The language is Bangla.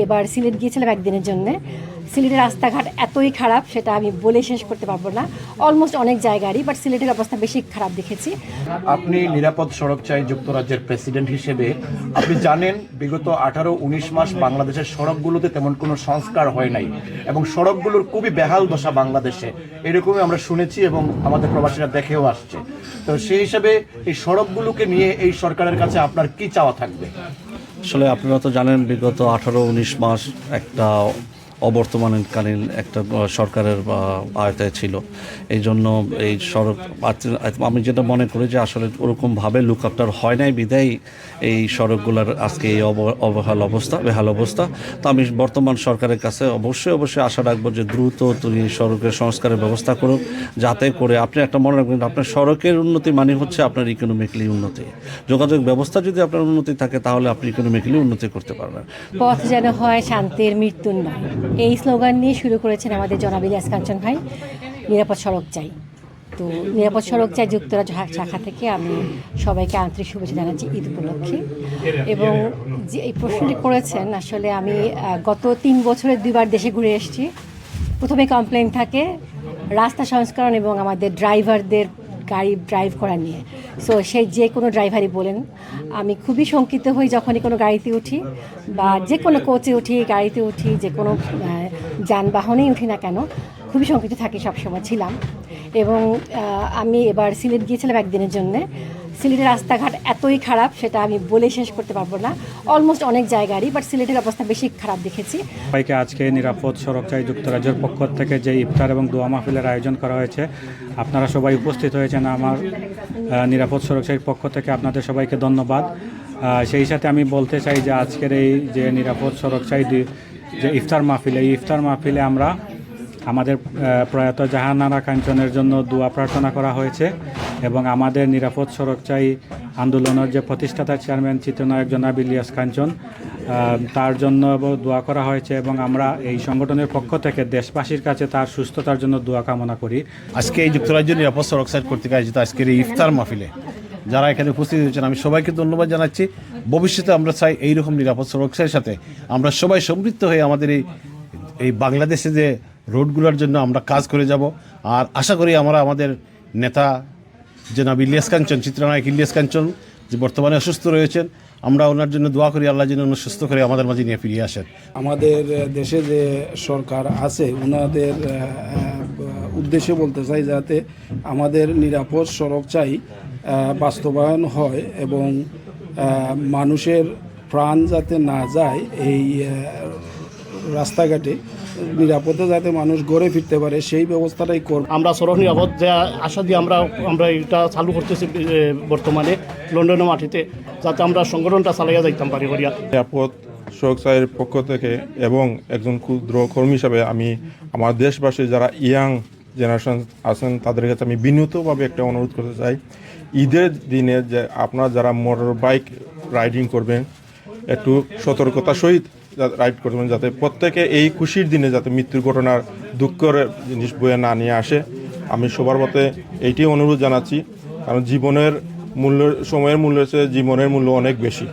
এবার সিলেট গিয়েছিলাম একদিনের জন্য। সিলেটের রাস্তাঘাট এতই খারাপ সেটা আমি বলে শেষ করতে পারবো না, অলমোস্ট অনেক জায়গারই, বাট সিলেটের অবস্থা বেশি খারাপ দেখেছি। আপনি নিরাপদ সড়ক চাই যুক্তরাজ্যের প্রেসিডেন্ট হিসেবে আপনি জানেন বিগত 18-19 মাস বাংলাদেশের সড়কগুলোতে তেমন কোনো সংস্কার হয় নাই এবং সড়কগুলোর খুবই বেহাল দশা বাংলাদেশে, এরকমই আমরা শুনেছি এবং আমাদের প্রবাসীরা দেখেও আসছে। তো সেই হিসাবে এই সড়কগুলোকে নিয়ে এই সরকারের কাছে আপনার কি চাওয়া থাকবে? আসলে আপনারা তো জানেন বিগত 18-19 মাস একটা অবর্তমানকালীন একটা সরকারের আয়তায় ছিল। এই জন্য এই সড়ক আমি যেটা মনে করি যে আসলে ওরকমভাবে লুক আফটার হয় নাই বিধায় এই সড়কগুলোর আজকে এই বেহাল অবস্থা। তো আমি বর্তমান সরকারের কাছে অবশ্যই আশা রাখবো যে দ্রুত তিনি সড়কের সংস্কারের ব্যবস্থা করুন, যাতে করে আপনি একটা মনে রাখবেন আপনার সড়কের উন্নতি মানে হচ্ছে আপনার ইকোনমিক্যালি উন্নতি। যোগাযোগ ব্যবস্থা যদি আপনার উন্নতি থাকে তাহলে আপনি ইকোনমিক্যালি উন্নতি করতে পারবেন। পথ যেন হয় শান্তির মৃত্যুর নয়, এই স্লোগান নিয়ে শুরু করেছেন আমাদের জনাব ইলিয়াস কাঞ্চন ভাই। নিরাপদ সড়ক চাই, তো নিরাপদ সড়ক চাই যুক্তরাজ্য শাখা থেকে আমি সবাইকে আন্তরিক শুভেচ্ছা জানাচ্ছি ঈদ উপলক্ষে। এবং যে এই প্রশ্নটি করেছেন, আসলে আমি গত 3 বছরে 2বার দেশে ঘুরে এসেছি। প্রথমে কমপ্লেন থাকে রাস্তা সংস্করণ এবং আমাদের ড্রাইভারদের গাড়ি ড্রাইভ করা নিয়ে। সো সেই যে কোনো ড্রাইভারই বলেন, আমি খুবই শঙ্কিত হই যখনই কোনো গাড়িতে উঠি বা যে কোনো কোচে উঠি, গাড়িতে উঠি, যে কোনো যানবাহনেই উঠি না কেন, খুবই শঙ্কিত থাকি, সবসময় ছিলাম। এবং আমি এবার সিলেট গিয়েছিলাম একদিনের জন্য। সিলেটের রাস্তাঘাট এতই খারাপ সেটা আমি বলে শেষ করতে পারবো না, অলমোস্ট অনেক জায়গারই, বাট সিলেটের অবস্থা বেশি খারাপ দেখেছি। সবাইকে আজকে নিরাপদ সড়ক চাই যুক্তরাজ্যের পক্ষ থেকে যে ইফতার এবং দোয়া মাহফিলের আয়োজন করা হয়েছে, আপনারা সবাই উপস্থিত হয়েছেন। আমার নিরাপদ সড়ক চাইয়ের পক্ষ থেকে আপনাদের সবাইকে ধন্যবাদ। সেই সাথে আমি বলতে চাই যে আজকের এই যে নিরাপদ সড়ক চাই যে ইফতার মাহফিল, এই ইফতার মাহফিলে আমরা আমাদের প্রয়াত জাহানারা কাঞ্চনের জন্য দোয়া প্রার্থনা করা হয়েছে এবং আমাদের নিরাপদ সড়ক চাই আন্দোলনের যে প্রতিষ্ঠাতা চেয়ারম্যান চিত্রনায়ক জনাব ইলিয়াস কাঞ্চন, তার জন্য দোয়া করা হয়েছে এবং আমরা এই সংগঠনের পক্ষ থেকে দেশবাসীর কাছে তার সুস্থতার জন্য দোয়া কামনা করি। আজকে এই যুক্তরাজ্য নিরাপদ সড়ক সাইড কর্তৃক আয়োজিত আজকের এই ইফতার মাহফিলে যারা এখানে উপস্থিত হয়েছেন আমি সবাইকে ধন্যবাদ জানাচ্ছি। ভবিষ্যতে আমরা চাই এইরকম নিরাপদ সড়ক সাইডের সাথে আমরা সবাই সমৃদ্ধ হয়ে আমাদের এই বাংলাদেশে যে রোডগুলোর জন্য আমরা কাজ করে যাব। আর আশা করি আমরা আমাদের নেতা জনাব ইলিয়াস কাঞ্চন, চিত্রনায়ক ইলিয়াস কাঞ্চন, যে বর্তমানে অসুস্থ রয়েছেন, আমরা ওনার জন্য দোয়া করি আল্লাহ যেন সুস্থ করে আমাদের মাঝে নিয়ে ফিরিয়ে আসেন। আমাদের দেশে যে সরকার আছে ওনাদের উদ্দেশ্যে বলতে চাই যাতে আমাদের নিরাপদ সড়ক চাই বাস্তবায়ন হয় এবং মানুষের প্রাণ যাতে না যায় এই রাস্তাঘাটে, নিরাপদে যাতে মানুষ ঘরে ফিরতে পারে সেই ব্যবস্থাটাই করব। আমরা সড়ক নিরাপদ যে আশা দিয়ে আমরা এটা চালু করতেছি বর্তমানে লন্ডনের মাটিতে, যাতে আমরা সংগঠনটা চালাইয়া যাইতাম পারি করিয়া। নিরাপদ সড়ক চাইয়ের পক্ষ থেকে এবং একজন ক্ষুদ্র কর্মী হিসাবে আমি আমার দেশবাসী যারা ইয়াং জেনারেশন আছেন তাদের কাছে আমি বিনীতভাবে একটা অনুরোধ করতে চাই, ঈদের দিনে যে আপনারা যারা মোটর বাইক রাইডিং করবেন একটু সতর্কতার সহিত রাইড করবেন, যাতে প্রত্যেকে এই খুশির দিনে যাতে মৃত্যুর ঘটনার দুঃখের জিনিস বয়ে না নিয়ে আসে। আমি সবার মতে এইটি অনুরোধ জানাচ্ছি, কারণ জীবনের মূল্য, সময়ের মূল্য হচ্ছে জীবনের মূল্য অনেক বেশি।